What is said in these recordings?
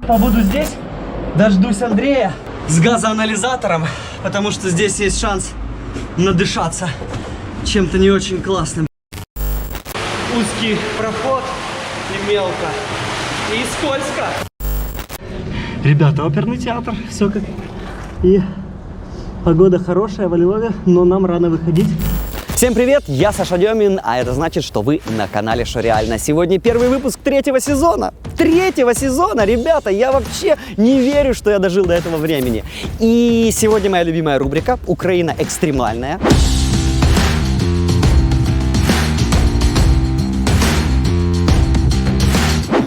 Побуду здесь, дождусь Андрея с газоанализатором, потому что здесь есть шанс надышаться чем-то не очень классным. Узкий проход и мелко, и скользко. Ребята, оперный театр, все как и погода хорошая во Львове, но нам рано выходить. Всем привет, я Саша Демин, а это значит, что вы на канале «Шо реально». Сегодня первый выпуск третьего сезона. Ребята, я вообще не верю, что я дожил до этого времени. И сегодня моя любимая рубрика «Украина экстремальная».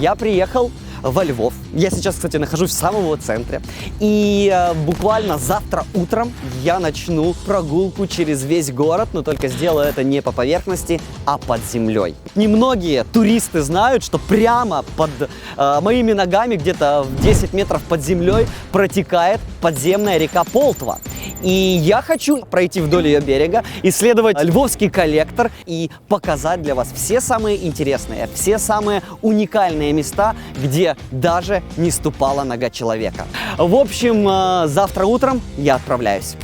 Я приехал во Львов. Я сейчас, кстати, нахожусь в самом его центре. И буквально завтра утром я начну прогулку через весь город, но только сделаю это не по поверхности, а под землей. Немногие туристы знают, что прямо под моими ногами, где-то в 10 метров под землей, протекает подземная река Полтва. И я хочу пройти вдоль ее берега, исследовать Львовский коллектор и показать для вас все самые интересные, все самые уникальные места, где даже не ступала нога человека. В общем, завтра утром я отправляюсь.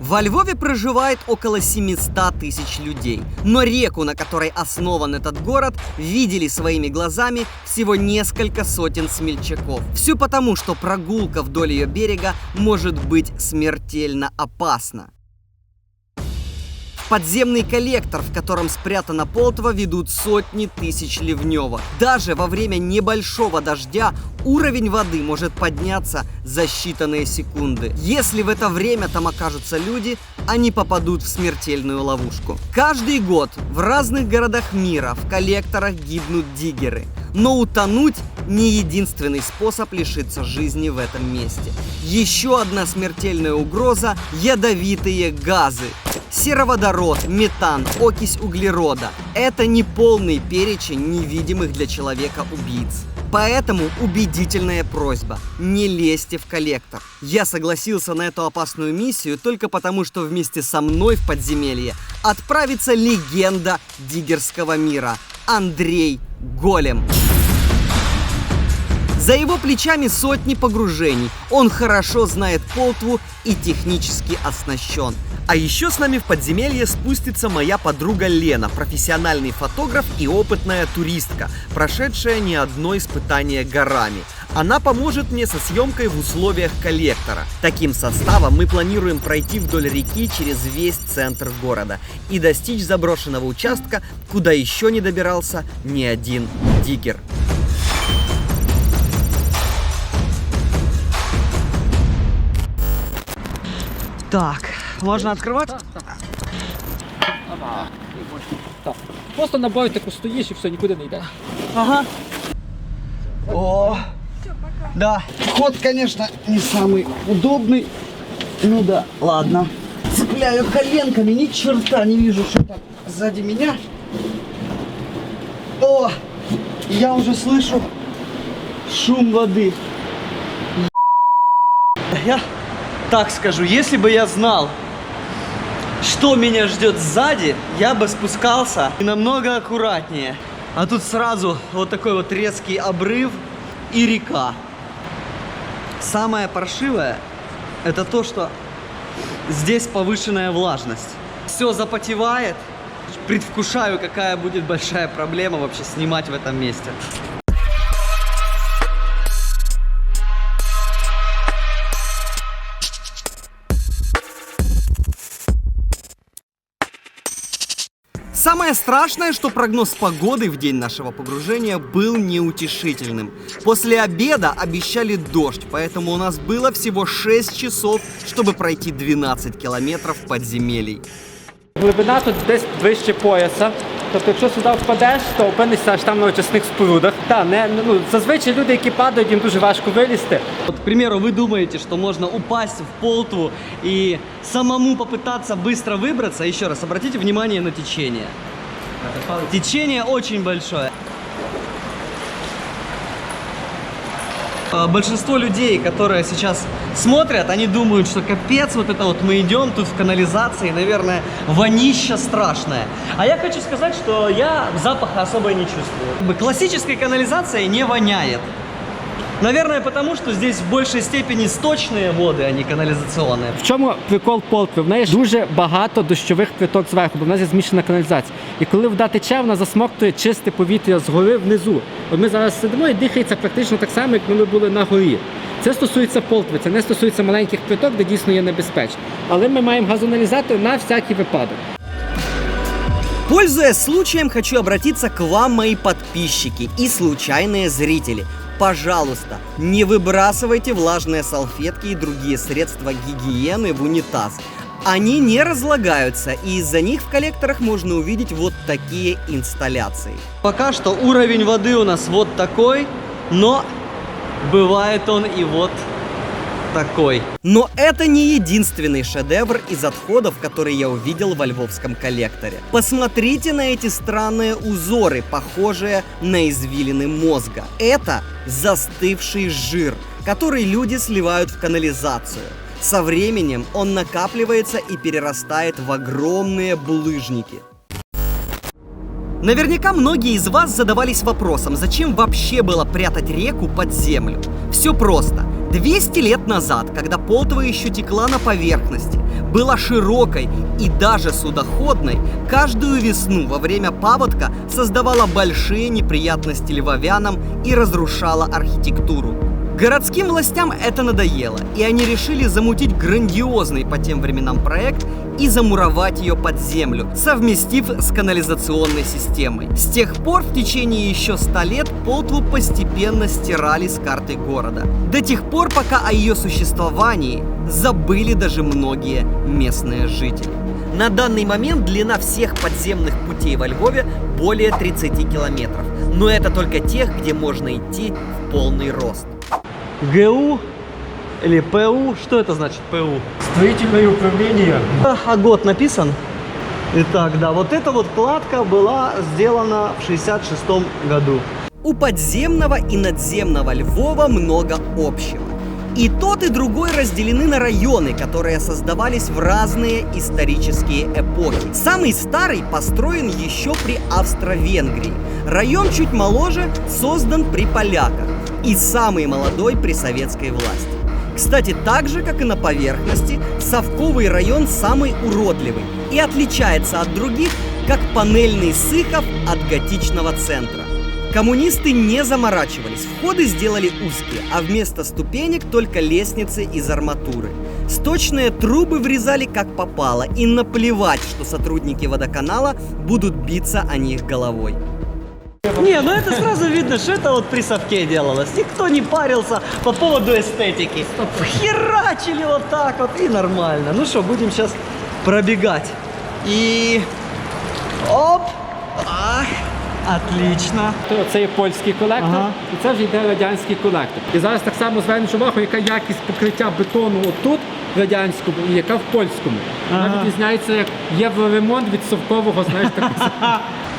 Во Львове проживает около 700 тысяч людей, но реку, на которой основан этот город, видели своими глазами всего несколько сотен смельчаков. Все потому, что прогулка вдоль ее берега может быть смертельно опасна. Подземный коллектор, в котором спрятана Полтва, ведут сотни тысяч ливневок. Даже во время небольшого дождя уровень воды может подняться за считанные секунды. Если в это время там окажутся люди, они попадут в смертельную ловушку. Каждый год в разных городах мира в коллекторах гибнут диггеры. Но утонуть не единственный способ лишиться жизни в этом месте. Еще одна смертельная угроза – ядовитые газы. Сероводород, метан, окись углерода – это не полный перечень невидимых для человека убийц. Поэтому убедительная просьба – не лезьте в коллектор. Я согласился на эту опасную миссию только потому, что вместе со мной в подземелье отправится легенда диггерского мира – Андрей Голем. За его плечами сотни погружений, он хорошо знает Полтву и технически оснащен. А еще с нами в подземелье спустится моя подруга Лена, профессиональный фотограф и опытная туристка, прошедшая не одно испытание горами. Она поможет мне со съемкой в условиях коллектора. Таким составом мы планируем пройти вдоль реки через весь центр города и достичь заброшенного участка, куда еще не добирался ни один диггер. Так, можно открывать? Так. Просто на бою таку стоїш і все, нікуди не йде. Ага. О, да. Ход, конечно, не самый удобный. Ну да, ладно. Цепляю коленками, ни черта не вижу, что там сзади меня. О, я уже слышу шум воды. Я так скажу, если бы я знал, что меня ждет сзади, я бы спускался намного аккуратнее. А тут сразу вот такой вот резкий обрыв и река. Самое паршивое — это то, что здесь повышенная влажность. Все запотевает. Предвкушаю, какая будет большая проблема вообще снимать в этом месте. Самое страшное, что прогноз погоды в день нашего погружения был неутешительным. После обеда обещали дождь, поэтому у нас было всего 6 часов, чтобы пройти 12 километров подземелий. Глибина тут десь вище пояса. Тобто, якщо сюди впадеш, то опинишся аж там на очисних спорудах. Зазвичай люди, які падають, їм дуже важко вилізти. Вот, к примеру, вы думаете, что можно упасть в Полтву и самому попытаться быстро выбраться. Еще раз, обратите внимание на течение. Течение очень большое. Большинство людей, которые сейчас смотрят, они думают, что капец, вот это вот мы идем тут в канализации, наверное, вонища страшная. А я хочу сказать, что я запаха особо не чувствую. Классической канализацией не воняет. Наверное, потому що здесь в більшій степені сточні води, а не каналізаційні. В чому прикол Полтви? В неї ж дуже багато дощових приток зверху, бо в нас є змішана каналізація. І коли вода тече, вона засмоктує чисте повітря згори внизу. От ми зараз сидимо і дихається практично так само, як ми були на горі. Це стосується Полтви, це не стосується маленьких приток, де дійсно є небезпечно. Але ми маємо газоаналізатор на всякий випадок. Пользуясь случаем, хочу обратиться к вам, мои подписчики и случайные зрители. Пожалуйста, не выбрасывайте влажные салфетки и другие средства гигиены в унитаз. Они не разлагаются, и из-за них в коллекторах можно увидеть вот такие инсталляции. Пока что уровень воды у нас вот такой, но бывает он и вот такой. Но это не единственный шедевр из отходов, который я увидел во львовском коллекторе. Посмотрите на эти странные узоры, похожие на извилины мозга. Это застывший жир, который люди сливают в канализацию. Со временем он накапливается и перерастает в огромные булыжники. Наверняка многие из вас задавались вопросом, зачем вообще было прятать реку под землю. Все просто. 200 лет назад, когда Полтва еще текла на поверхности, была широкой и даже судоходной, каждую весну во время паводка создавала большие неприятности львовянам и разрушала архитектуру. Городским властям это надоело, и они решили замутить грандиозный по тем временам проект и замуровать ее под землю, совместив с канализационной системой. С тех пор в течение еще 100 лет Полтву постепенно стирали с карты города. До тех пор, пока о ее существовании забыли даже многие местные жители. На данный момент длина всех подземных путей во Львове более 30 километров. Но это только тех, где можно идти в полный рост. ГУ или ПУ? Что это значит ПУ? Строительное управление. А год написан? Итак, да, вот эта вот кладка была сделана в 66 году. У подземного и надземного Львова много общего. И тот, и другой разделены на районы, которые создавались в разные исторические эпохи. Самый старый построен еще при Австро-Венгрии. Район чуть моложе создан при поляках. И самый молодой при советской власти. Кстати, так же, как и на поверхности, Совковый район самый уродливый и отличается от других, как панельный Сыхов от готичного центра. Коммунисты не заморачивались, входы сделали узкие, а вместо ступенек только лестницы из арматуры. Сточные трубы врезали как попало, и наплевать, что сотрудники водоканала будут биться о них головой. Не, ну это сразу видно, что это вот при совке делалось. Никто не парился по поводу эстетики. Херачили вот так вот и нормально. Ну что, будем сейчас пробегать. И... Оп! Ах, отлично. Це є польський колектор, Ага. і це вже йде радянський колектор. І зараз так само звернеш увагу, яка якість покриття бетону отут в радянському і яка в польському. Вона Ага. відрізняється як євроремонт від совкового, знаєш, такого.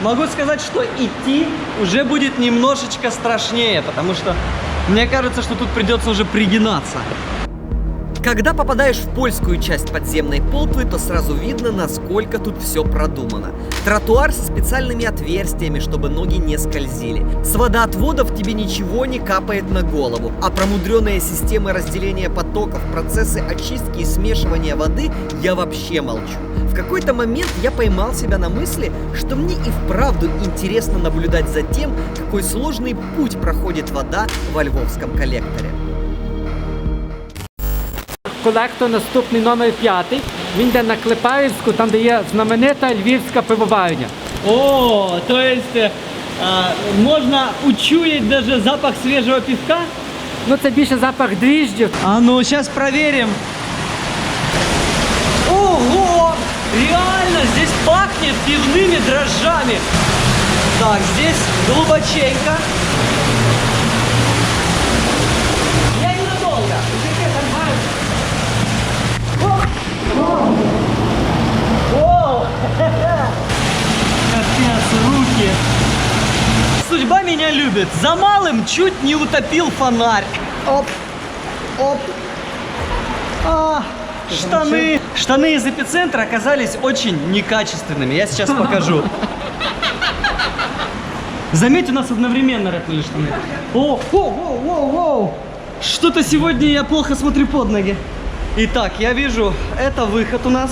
Могу сказать, что идти уже будет немножечко страшнее, потому что мне кажется, что тут придется уже пригинаться. Когда попадаешь в польскую часть подземной Полтвы, то сразу видно, насколько тут все продумано. Тротуар со специальными отверстиями, чтобы ноги не скользили. С водоотводов тебе ничего не капает на голову, а промудренные системы разделения потоков, процессы очистки и смешивания воды я вообще молчу. В какой-то момент я поймал себя на мысли, что мне и вправду интересно наблюдать за тем, какой сложный путь проходит вода во львовском коллекторе. Колектор наступний номер 5. Він йде на Клепарівську, там де є знаменита львівська пивоварня. О, то есть можно учуять даже запах свежего пивка? Ну це більше запах дріжджів. А ну, сейчас проверим. Ого! Реально, здесь пахнет пивными дрожжами. Так, здесь глубоченько. Я ненадолго. О! Капец, руки. Судьба меня любит. За малым чуть не утопил фонарь. Оп, оп. Штаны. Штаны из эпицентра оказались очень некачественными. Я сейчас покажу. Заметь, у нас одновременно рэпнули штаны. О. Что-то сегодня я плохо смотрю под ноги. Итак, я вижу, это выход у нас.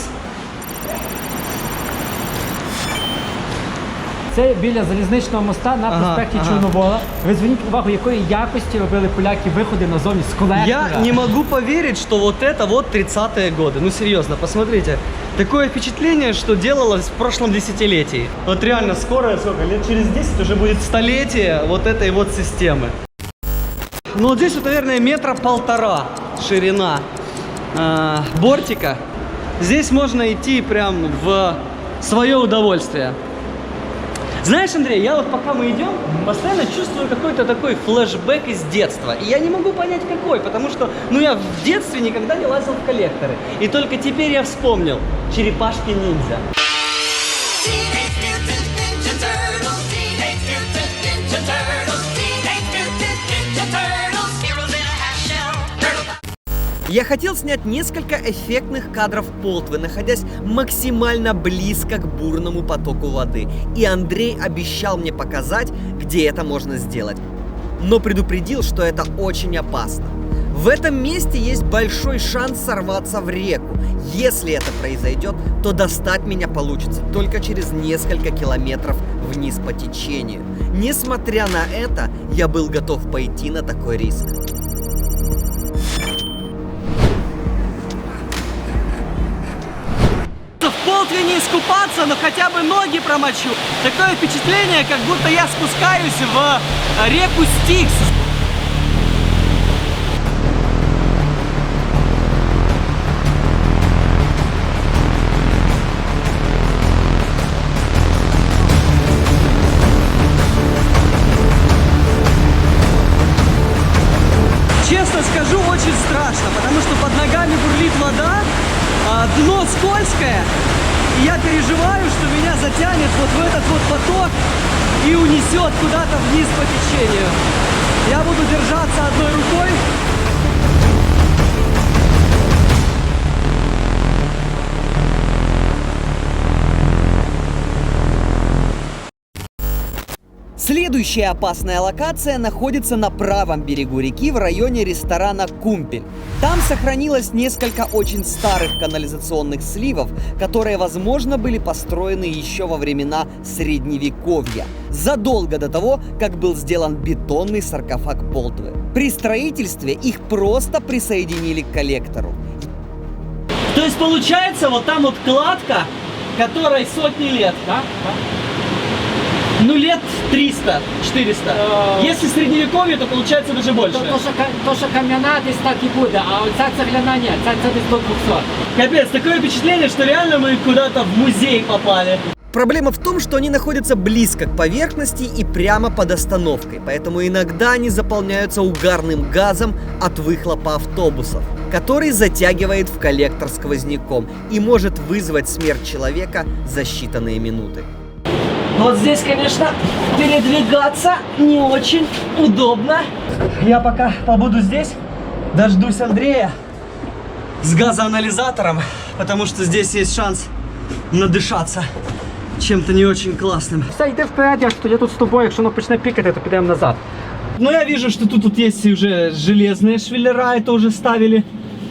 Це біля залізничного моста на проспекті Чорновола. Ви зверніть увагу, якої якості робили поляки виходи назовні з колектора. Я не могу поверить, что вот это вот 30-е годы. Ну серьезно, посмотрите. Такое впечатление, что делалось в прошлом десятилетии. Вот реально скоро, сколько, лет через 10 уже будет столетие вот этой вот системы. Ну вот здесь вот, наверное, 1,5 метра ширина бортика. Здесь можно идти прям в свое удовольствие. Знаешь, Андрей, я вот пока мы идем, постоянно чувствую какой-то такой флешбэк из детства. И я не могу понять какой, потому что, ну, я в детстве никогда не лазил в коллекторы. И только теперь я вспомнил черепашки-ниндзя. Я хотел снять несколько эффектных кадров Полтвы, находясь максимально близко к бурному потоку воды. И Андрей обещал мне показать, где это можно сделать. Но предупредил, что это очень опасно. В этом месте есть большой шанс сорваться в реку. Если это произойдет, то достать меня получится только через несколько километров вниз по течению. Несмотря на это, я был готов пойти на такой риск. В Полтве не искупаться, но хотя бы ноги промочу. Такое впечатление, как будто я спускаюсь в реку Стикс. Честно скажу, очень страшно, потому что под ногами бурлит вода, дно скользкое, и я переживаю, что меня затянет вот в этот вот поток и унесет куда-то вниз по течению. Я буду держаться одной рукой. Следующая опасная локация находится на правом берегу реки в районе ресторана «Кумпель». Там сохранилось несколько очень старых канализационных сливов, которые, возможно, были построены еще во времена Средневековья, задолго до того, как был сделан бетонный саркофаг Полтвы. При строительстве их просто присоединили к коллектору. То есть получается вот там вот кладка, которой сотни лет. Так? Ну лет 300-400. Если средневековье, то получается даже больше. То, що кам'яна десь так і буде, а оця цегляна ні, ця десь до 200. Капец, такое впечатление, что реально мы куда-то в музей попали. Проблема в том, что они находятся близко к поверхности и прямо под остановкой, поэтому иногда они заполняются угарным газом от выхлопа автобусов, который затягивает в коллектор сквозняком и может вызвать смерть человека за считанные минуты. Вот здесь, конечно, передвигаться не очень удобно. Я пока побуду здесь, дождусь Андрея с газоанализатором, потому что здесь есть шанс надышаться чем-то не очень классным. Все, йди вперед, я тут з тобою, якщо воно почне пікати, то підемо назад. Но я вижу, что тут есть уже железные швеллера, это уже ставили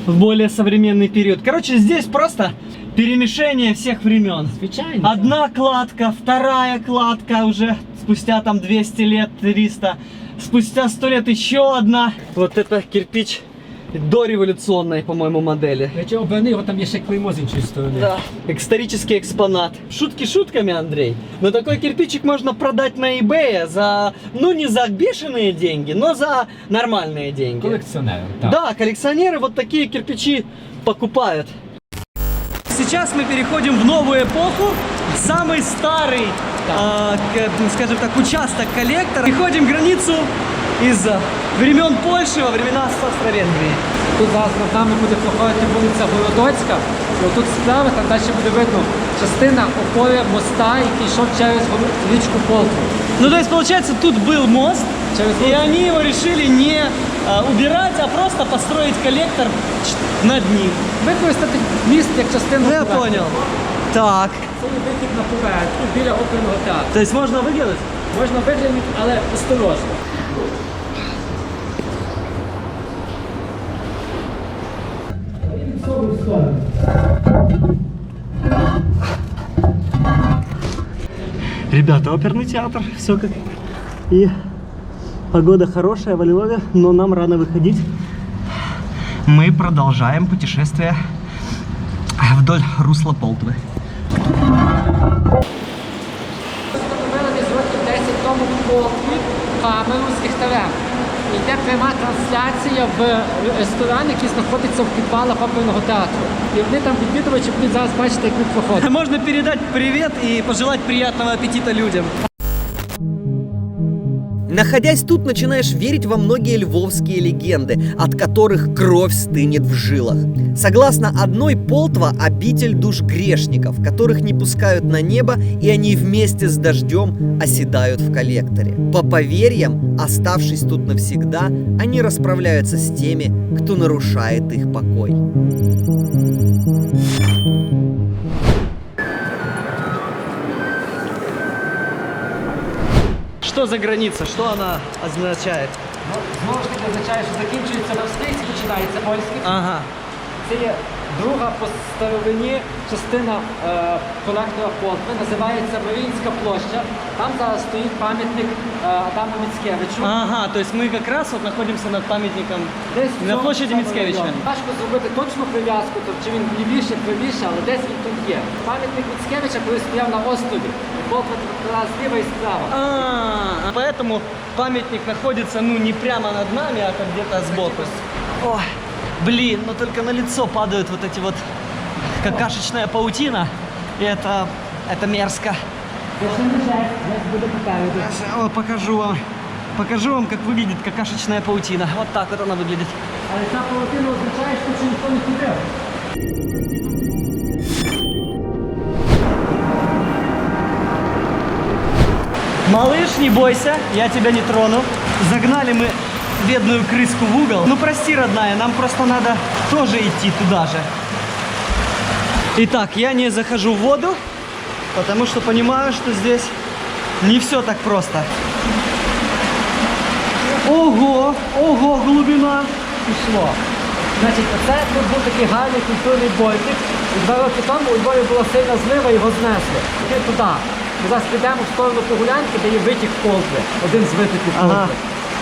в более современный период. Короче, здесь просто перемешение всех времен. Звичайно. Одна кладка, вторая кладка уже спустя там 200 лет, 300. Спустя 100 лет еще одна. Вот это кирпич дореволюционной, по-моему, модели. Речі, оберни, його там є ще клеймо з іншої сторони. Да, исторический экспонат. Шутки шутками, Андрей, но такой кирпичик можно продать на eBay за, ну не за бешеные деньги, но за нормальные деньги. Колекціонери. Так. Да, коллекционеры вот такие кирпичи покупают. Сейчас мы переходим в новую эпоху. Самый старый, скажем так, участок коллектора. Переходим границу из времен Польши во времена Австро-Венгрии. Тут зараз над нами буде проходити вулиця Городоцька. І тут справа, там далі буде видно частина опори моста, який йшов через річку Полтву. Ну, то есть, получается, тут был мост, Через и они его решили не убирать, а просто построить коллектор над ним. Використати міст як частину Ну, я поверхні. понял. Так, Це є вихід на поверхню біля оперного театру. то есть можно выглянуть? Можна виглянути, але осторожно. Ребята, оперный театр, все как. И погода хорошая во Львове, но нам рано выходить. Мы продолжаем путешествие вдоль русла Полтвы. Встановили десь років 10 тому в Полтві камеру з ліхтарем. Йде пряма трансляція в ресторан, який знаходиться в підвалах оперного театру. І вони там відвідувачі будуть зараз бачити, як ми проходимо. Можно передать привет и пожелать приятного аппетита людям. Находясь тут, начинаешь верить во многие львовские легенды, от которых кровь стынет в жилах. Согласно одной, Полтва – обитель душ грешников, которых не пускают на небо, и они вместе с дождем оседают в коллекторе. По поверьям, оставшись тут навсегда, они расправляются с теми, кто нарушает их покой. Что за граница? Что она означает? Ну, знову ж таки означає, що закінчується австрійський, починається польський. Ага. Це є друга по старовині частина колектора Полтви, називається Маріїнська площа. Там зараз стоїть пам'ятник Адаму Міцкевичу. Ага, то есть мы как раз вот находимся над памятником Десь в на цьому площади самому Міцкевича. районі. Важко зробити точну прив'язку, тобто чи він лівіше, правіше, але десь він тут є. Пам'ятник Міцкевича, коли стояв на острові, і Полтва була зліва і справа. Поэтому памятник находится, ну, не прямо над нами, а как где-то сбоку. Ой, блин, но только на лицо падают вот эти вот какашечная паутина. И это мерзко. Якщо не жаль, десь буде попереду. О, покажу вам, как выглядит какашечная паутина. Вот так вот она выглядит. Але ця паутина означає, що тут ніхто не ходив. Малыш, не бойся, я тебя не трону. Загнали мы бедную крыску в угол. Ну прости, родная, нам просто надо тоже идти туда же. Итак, я не захожу в воду, потому что понимаю, что здесь не все так просто. Ого, ого, глубина. Пішло. Значить, оце тут був такий гарний культурний бойкик. І 2 роки тому у Львові була сильна злива, його знесли. Іди туди. Ми зараз підемо в сторону Погулянки, де є витік Полтви. Один з витоків Ага. Полтви.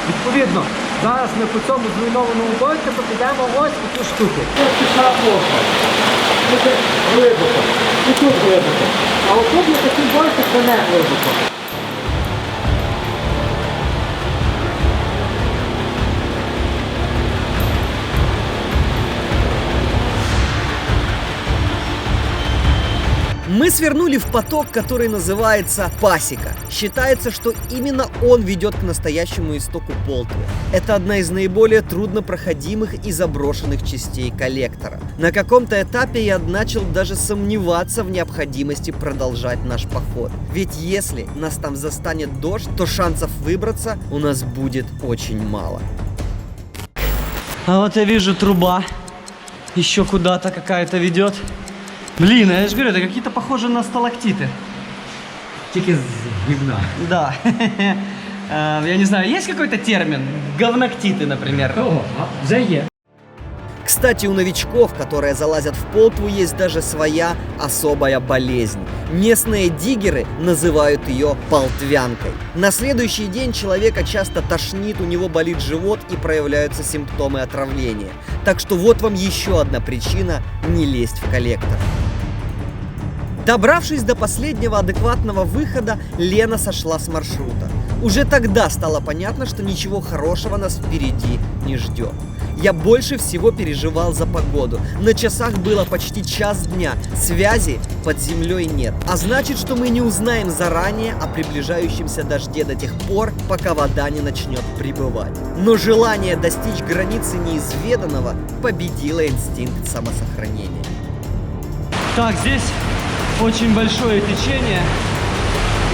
Відповідно, зараз ми по цьому зруйнованому бойкику підемо ось у цю штуку. Тут пішла Полтва. Тут глибоко. І тут глибоко. А отут є такий бойкик, де не глибоко. Мы свернули в поток, который называется Пасека. Считается, что именно он ведет к настоящему истоку Полтвы. Это одна из наиболее труднопроходимых и заброшенных частей коллектора. На каком-то этапе я начал даже сомневаться в необходимости продолжать наш поход. Ведь если нас там застанет дождь, то шансов выбраться у нас будет очень мало. А вот я вижу труба. Еще куда-то какая-то ведет. Блин, я же говорю, это какие-то похожи на сталактиты. Тільки з гівна. Да. Я не знаю, есть какой-то термин? Говноктиты, например. Ого, вже є. Кстати, у новичков, которые залазят в Полтву, есть даже своя особая болезнь. Местные диггеры называют ее полтвянкой. На следующий день человека часто тошнит, у него болит живот и проявляются симптомы отравления. Так что вот вам еще одна причина не лезть в коллектор. Добравшись до последнего адекватного выхода, Лена сошла с маршрута. Уже тогда стало понятно, что ничего хорошего нас впереди не ждет. Я больше всего переживал за погоду. На часах было почти час дня, связи под землей нет. А значит, что мы не узнаем заранее о приближающемся дожде до тех пор, пока вода не начнет прибывать. Но желание достичь границы неизведанного победило инстинкт самосохранения. Так, здесь очень большое течение,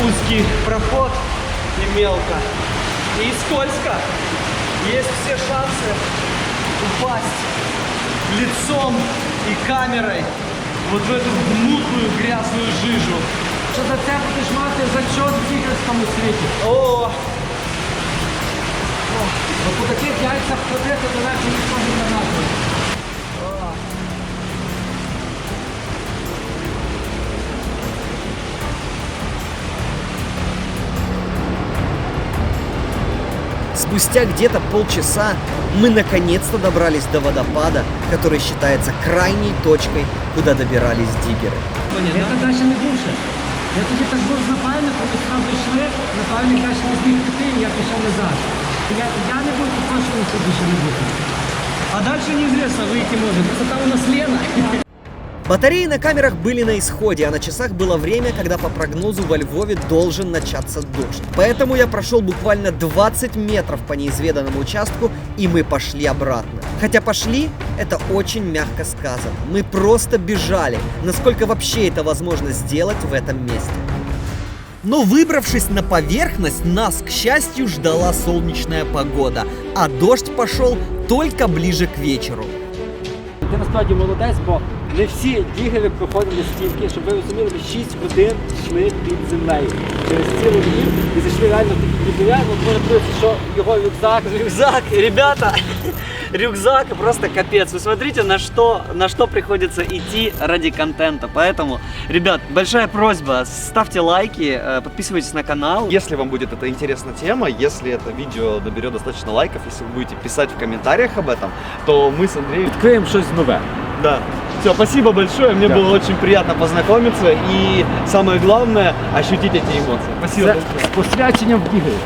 узкий проход и мелко. И скользко. есть все шансы упасть лицом и камерой вот в эту мутную грязную жижу. Що за це будеш мати зачет в ігорському світі? О, Бо по таких яйцях ходити далеко ніхто не нагадує. Спустя где-то полчаса мы наконец-то добрались до водопада, который считается крайней точкой, куда добирались диггеры. Я далі не бувши. Я тоді так був з напальником, ми сразу йшли, напальник далі не зміг піти, і я пішов назад. Я не був точно нічого більше не бути. а дальше неизвестно, выйти может. Это там у нас Лена. Батареи на камерах были на исходе, а на часах было время, когда по прогнозу во Львове должен начаться дождь. Поэтому я прошел буквально 20 метров по неизведанному участку, и мы пошли обратно. Хотя пошли, это очень мягко сказано. Мы просто бежали, насколько вообще это возможно сделать в этом месте. Но выбравшись на поверхность, нас, к счастью, ждала солнечная погода, а дождь пошел только ближе к вечеру. Ти насправді молодець, бо не всі дігери проходили стільки, щоб ви розуміли, ми 6 годин йшли під землею. Через цілу Львів і зайшли реально в такі дібря, може подивитися, що його Рюкзак, ребята, рюкзак просто капец. Вы смотрите, на что приходится идти ради контента. Поэтому, ребят, большая просьба, ставьте лайки, подписывайтесь на канал. Если вам будет эта интересная тема, если это видео наберет достаточно лайков, если вы будете писать в комментариях об этом, то мы с Андреем... відкриємо щось нове. Да. Все, спасибо большое, мне Да. было очень приятно познакомиться и самое главное, ощутить эти эмоции. Спасибо. Це з посвяченням в дігері.